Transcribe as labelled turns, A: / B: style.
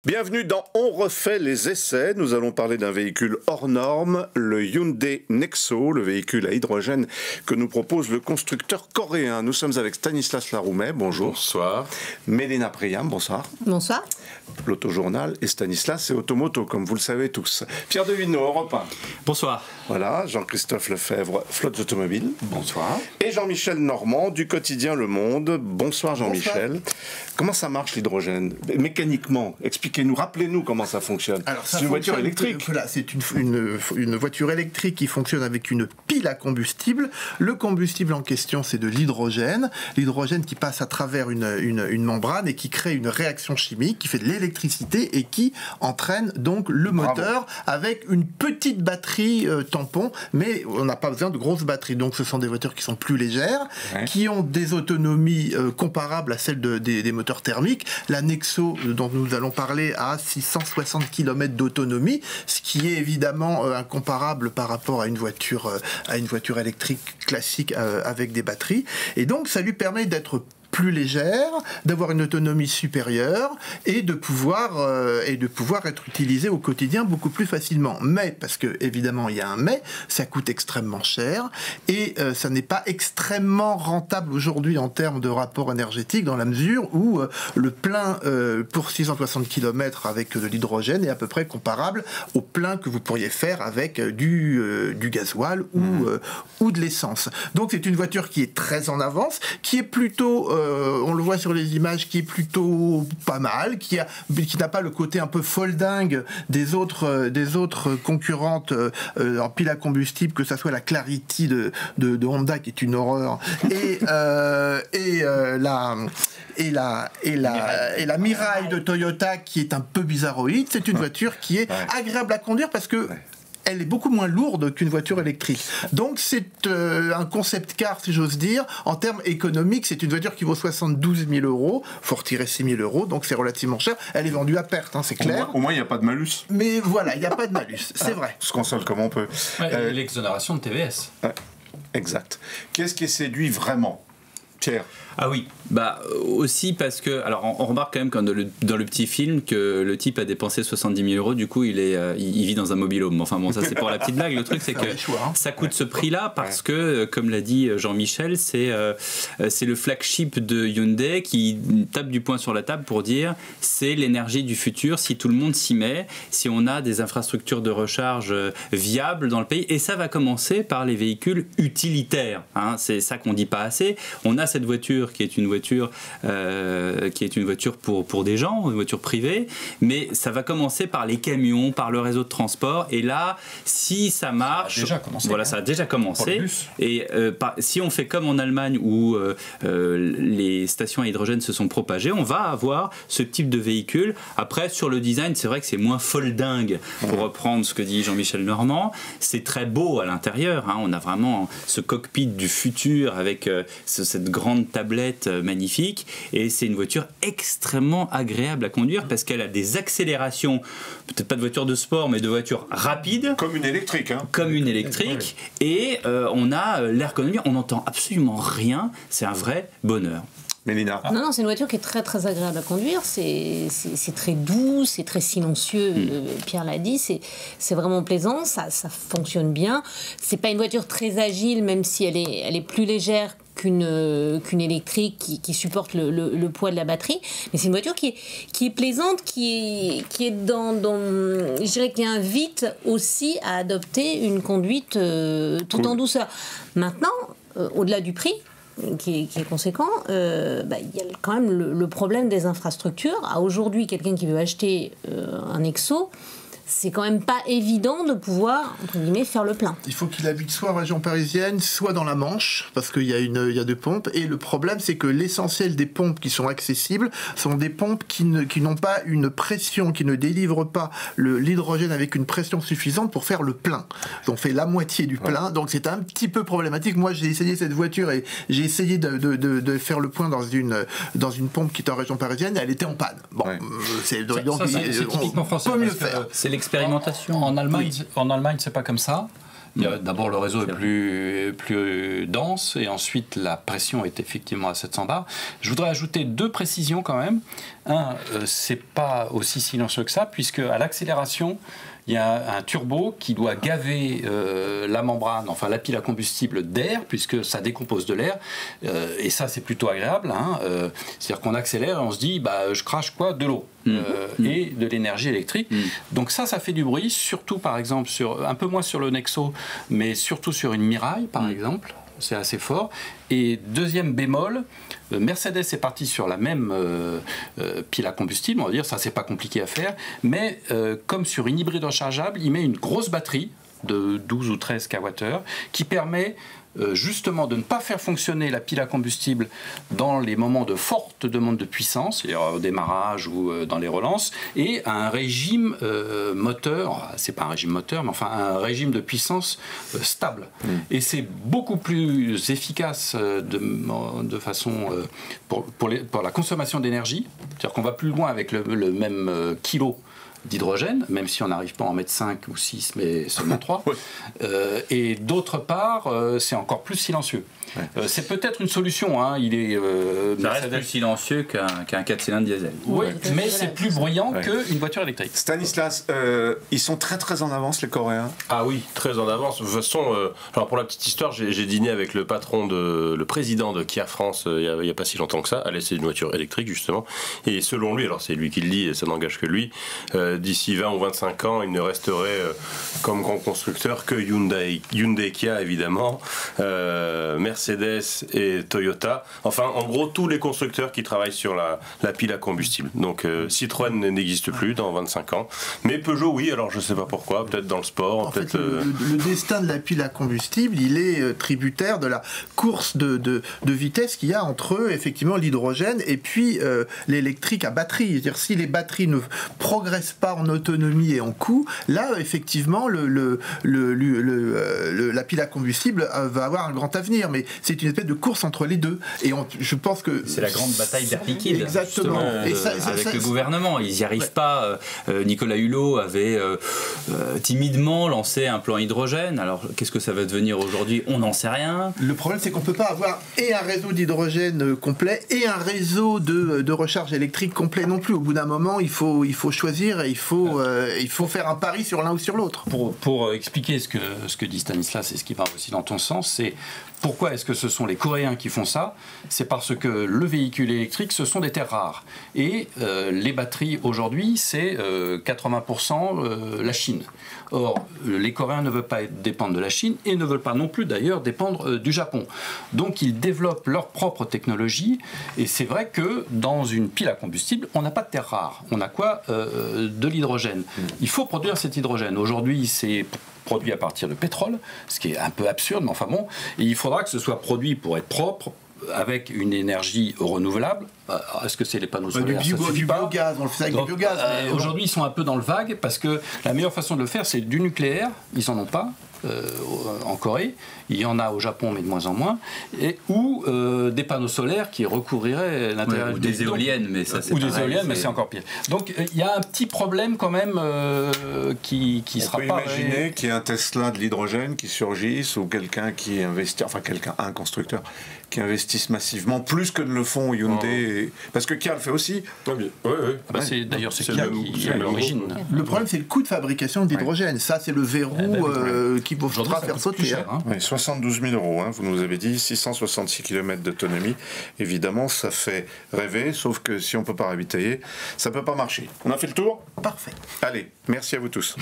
A: Bienvenue dans On refait les essais. Nous allons parler d'un véhicule hors norme, le Hyundai Nexo, le véhicule à hydrogène que nous propose le constructeur coréen. Nous sommes avec Stanislas Laroumet, bonjour.
B: Bonsoir.
A: Mélina Priam, bonsoir.
C: Bonsoir.
A: L'Autojournal et Stanislas et Automoto, comme vous le savez tous. Pierre Devinot, Europe 1.
D: Bonsoir.
A: Voilà, Jean-Christophe Lefebvre, Flottes Automobiles.
B: Bonsoir.
A: Et Jean-Michel Normand, du quotidien Le Monde. Bonsoir Jean-Michel. Comment ça marche l'hydrogène mécaniquement? Expliquez-nous, rappelez-nous comment ça fonctionne.
E: C'est une voiture électrique. Voilà, c'est une voiture électrique qui fonctionne avec une pile à combustible. Le combustible en question, c'est de l'hydrogène. L'hydrogène qui passe à travers une membrane et qui crée une réaction chimique, qui fait de l'électricité et qui entraîne donc le moteur avec une petite batterie tampon, mais on n'a pas besoin de grosses batteries. Donc ce sont des voitures qui sont plus légères, qui ont des autonomies comparables à celles des moteurs thermiques. La Nexo, dont nous allons parler, a 660 km d'autonomie, ce qui est évidemment incomparable par rapport à une voiture électrique classique avec des batteries. Et donc ça lui permet d'être plus légère, d'avoir une autonomie supérieure et de pouvoir être utilisé au quotidien beaucoup plus facilement. Mais, parce que évidemment il y a un mais, ça coûte extrêmement cher et ça n'est pas extrêmement rentable aujourd'hui en termes de rapport énergétique, dans la mesure où le plein pour 660 km avec de l'hydrogène est à peu près comparable au plein que vous pourriez faire avec du gasoil ou de l'essence. Donc c'est une voiture qui est très en avance, qui est plutôt on le voit sur les images, qui est plutôt pas mal, qui n'a pas le côté un peu foldingue des autres concurrentes en pile à combustible, que ça soit la Clarity de Honda, qui est une horreur, et la Mirai de Toyota, qui est un peu bizarroïde. C'est une voiture qui est agréable à conduire parce que elle est beaucoup moins lourde qu'une voiture électrique. Donc c'est un concept car, si j'ose dire. En termes économiques, c'est une voiture qui vaut 72 000 €. Il faut retirer 6 000 €, donc c'est relativement cher. Elle est vendue à perte, c'est clair.
A: Au moins, il n'y a pas de malus.
E: Mais voilà, il n'y a pas de malus, c'est vrai.
A: On se console comme on peut.
D: L'exonération de TVS.
A: Exact. Qu'est-ce qui est séduit vraiment, Pierre?
D: Ah oui, aussi parce que, alors on remarque quand même dans le petit film que le type a dépensé 70 000 €, du coup il vit dans un mobil-home. Enfin bon, ça c'est pour la petite blague. Le truc c'est que ça coûte ce prix-là parce que, comme l'a dit Jean-Michel, c'est le flagship de Hyundai qui tape du poing sur la table pour dire c'est l'énergie du futur si tout le monde s'y met, si on a des infrastructures de recharge viables dans le pays. Et ça va commencer par les véhicules utilitaires. C'est ça qu'on dit pas assez. On a cette voiture qui est une voiture pour des gens, une voiture privée, mais ça va commencer par les camions, par le réseau de transport, et là, si ça marche, ça a déjà commencé, et si on fait comme en Allemagne où les stations à hydrogène se sont propagées, on va avoir ce type de véhicule. Après, sur le design, c'est vrai que c'est moins foldingue, pour reprendre ce que dit Jean-Michel Normand. C'est très beau à l'intérieur, on a vraiment ce cockpit du futur avec cette grande tablette magnifique, et c'est une voiture extrêmement agréable à conduire parce qu'elle a des accélérations, peut-être pas de voiture de sport, mais de voiture rapide.
A: Comme une électrique.
D: Comme une électrique. Et on a l'ergonomie, on n'entend absolument rien, c'est un vrai bonheur.
A: Mélina.
C: Non, c'est une voiture qui est très très agréable à conduire, c'est très doux, c'est très silencieux, Pierre l'a dit, c'est vraiment plaisant, ça fonctionne bien. C'est pas une voiture très agile, même si elle est plus légère qu'une électrique qui supporte le poids de la batterie, mais c'est une voiture qui est plaisante, qui est dans je dirais qui invite aussi à adopter une conduite tout en douceur. Maintenant, au-delà du prix qui est conséquent, il y a quand même le problème des infrastructures. Aujourd'hui, quelqu'un qui veut acheter un Nexo, c'est quand même pas évident de pouvoir, entre guillemets, faire le plein.
E: Il faut qu'il habite soit en région parisienne, soit dans la Manche, parce qu'il y a deux pompes. Et le problème, c'est que l'essentiel des pompes qui sont accessibles sont des pompes qui n'ont pas une pression, qui ne délivrent pas l'hydrogène avec une pression suffisante pour faire le plein. On fait la moitié du plein, donc c'est un petit peu problématique. Moi, j'ai essayé cette voiture et j'ai essayé de faire le plein dans une pompe qui est en région parisienne, et elle était en panne. Bon,
B: c'est typiquement français.
D: C'est l'expérimentation.
B: En Allemagne, c'est pas comme ça. D'abord, le réseau est plus dense, et ensuite la pression est effectivement à 700 bars. Je voudrais ajouter 2 précisions quand même. C'est pas aussi silencieux que ça, puisque à l'accélération, il y a un turbo qui doit gaver la membrane, enfin la pile à combustible d'air, puisque ça décompose de l'air, et ça c'est plutôt agréable. C'est-à-dire qu'on accélère et on se dit, je crache quoi? De l'eau. Et de l'énergie électrique. Donc ça fait du bruit, surtout par exemple, un peu moins sur le Nexo, mais surtout sur une Mirai par exemple. C'est assez fort. Et deuxième bémol, Mercedes est parti sur la même pile à combustible, on va dire, ça c'est pas compliqué à faire, mais comme sur une hybride rechargeable, il met une grosse batterie de 12 ou 13 kWh qui permet justement de ne pas faire fonctionner la pile à combustible dans les moments de forte demande de puissance, c'est-à-dire au démarrage ou dans les relances, et à un régime moteur, c'est pas un régime moteur, mais enfin un régime de puissance stable. Et c'est beaucoup plus efficace de façon pour la consommation d'énergie, c'est-à-dire qu'on va plus loin avec le même kilo d'hydrogène, même si on n'arrive pas à en mettre 5 ou 6, mais seulement 3. Et d'autre part, c'est encore plus silencieux. C'est peut-être une solution. Il est,
D: ça reste plus silencieux qu'un 4 cylindres diesel.
B: Oui, mais c'est plus bruyant qu'une voiture électrique.
A: Stanislas, ils sont très très en avance, les Coréens.
F: Ah oui, très en avance. De toute façon, alors pour la petite histoire, j'ai dîné avec le président de Kia France il n'y a pas si longtemps que ça, à l'essai d'une voiture électrique justement. Et selon lui, alors c'est lui qui le dit et ça n'engage que lui, d'ici 20 ou 25 ans, il ne resterait comme grand constructeur que Hyundai Kia évidemment, Mercedes et Toyota, enfin en gros tous les constructeurs qui travaillent sur la pile à combustible. Donc Citroën n'existe plus dans 25 ans, mais Peugeot oui, alors je sais pas pourquoi, peut-être dans le sport.
E: En fait, le destin de la pile à combustible, il est tributaire de la course de vitesse qu'il y a entre effectivement l'hydrogène et puis l'électrique à batterie. C'est-à-dire si les batteries ne progressent pas en autonomie et en coût, là effectivement la pile à combustible va avoir un grand avenir, mais c'est une espèce de course entre les deux. Et je pense que
D: c'est la grande bataille d'air liquide.
E: Exactement.
D: Avec le gouvernement, ils n'y arrivent pas. Nicolas Hulot avait timidement lancé un plan hydrogène. Alors qu'est-ce que ça va devenir aujourd'hui? On n'en sait rien.
E: Le problème, c'est qu'on ne peut pas avoir et un réseau d'hydrogène complet et un réseau de recharge électrique complet non plus. Au bout d'un moment, il faut choisir et il faut faire un pari sur l'un ou sur l'autre.
B: Pour expliquer ce que dit Stanislas et ce qui va aussi dans ton sens, c'est pourquoi est-ce que ce sont les Coréens qui font ça? C'est parce que le véhicule électrique, ce sont des terres rares. Et les batteries, aujourd'hui, c'est 80% la Chine. Or, les Coréens ne veulent pas dépendre de la Chine et ne veulent pas non plus, d'ailleurs, dépendre du Japon. Donc, ils développent leur propre technologie. Et c'est vrai que dans une pile à combustible, on n'a pas de terres rares. On a quoi? De l'hydrogène. Il faut produire cet hydrogène. Aujourd'hui, c'est produit à partir de pétrole, ce qui est un peu absurde, mais enfin bon, et il faudra que ce soit produit pour être propre, avec une énergie renouvelable. Est-ce que c'est les panneaux solaires?
E: Du biogaz, on le fait avec du biogaz.
B: Aujourd'hui, ils sont un peu dans le vague, parce que la meilleure façon de le faire, c'est du nucléaire, ils n'en ont pas. En Corée, il y en a au Japon mais de moins en moins, ou des panneaux solaires qui recouvriraient l'intérieur
D: ou des éoliennes, mais ça c'est
B: ou des éoliennes, mais c'est encore pire. Donc il y a un petit problème quand même qui sera pas.
A: On peut imaginer qu'il y ait un Tesla de l'hydrogène qui surgisse ou quelqu'un qui investit, enfin un constructeur qui investisse massivement plus que ne le font Hyundai, parce que Kia le fait aussi.
F: Oui.
B: C'est d'ailleurs c'est Kia qui est à l'origine.
E: Le problème c'est le coût de fabrication de l'hydrogène. Ça c'est le verrou qui pourra faire sauter.
B: Cher, hein.
A: Oui, 72 000 €, vous nous avez dit, 666 km d'autonomie. Évidemment, ça fait rêver, sauf que si on ne peut pas ravitailler, ça ne peut pas marcher. On a fait le tour?
E: Parfait.
A: Allez, merci à vous tous.